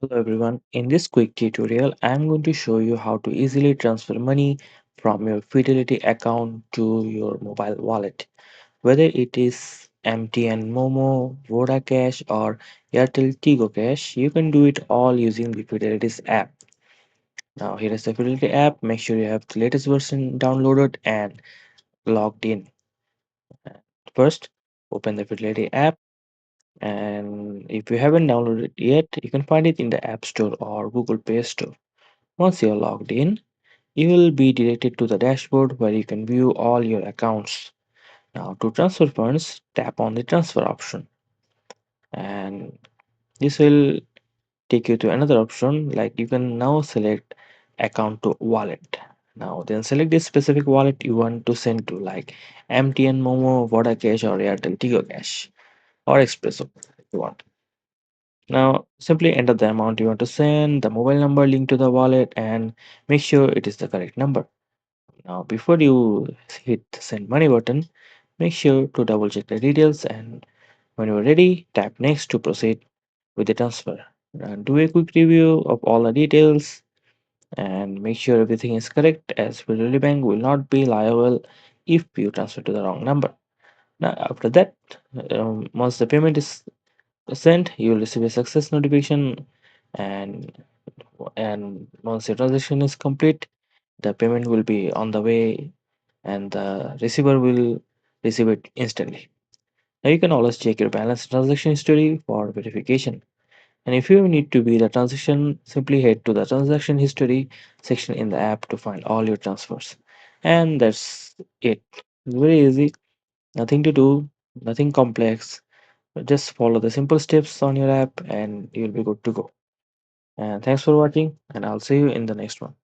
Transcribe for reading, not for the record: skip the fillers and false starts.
Hello everyone, in this quick tutorial I am going to show you how to easily transfer money from your Fidelity account to your mobile wallet. Whether it is MTN Momo, Voda Cash or Airtel Tigo Cash, you can do it all using the Fidelity's app. Now here is the Fidelity app, make sure you have the latest version downloaded and logged in. First, open the Fidelity app, and if you haven't downloaded it yet, you can find it in the App Store or Google Play Store. Once you're logged in, you will be directed to the dashboard where you can view all your accounts. Now, to transfer funds, tap on the transfer option, and this will take you to another option like you can now select account to wallet. Now, then select the specific wallet you want to send to, like MTN Momo, Voda Cash, or Airtel Tigo Cash, or Expresso if you want. Now, simply enter the amount you want to send, the mobile number linked to the wallet, and make sure it is the correct number. Now, before you hit the send money button, make sure to double check the details, and when you're ready, tap next to proceed with the transfer. Do a quick review of all the details and make sure everything is correct, as Fidelity Bank will not be liable if you transfer to the wrong number. Now, after that, once the payment is sent, you will receive a success notification, and once your transaction is complete, the payment will be on the way and the receiver will receive it instantly. Now you can always check your balance transaction history for verification. And if you need to be the transaction, simply head to the transaction history section in the app to find all your transfers. And that's it. Very easy, nothing to do, nothing complex. Just follow the simple steps on your app and you'll be good to go. And thanks for watching, and I'll see you in the next one.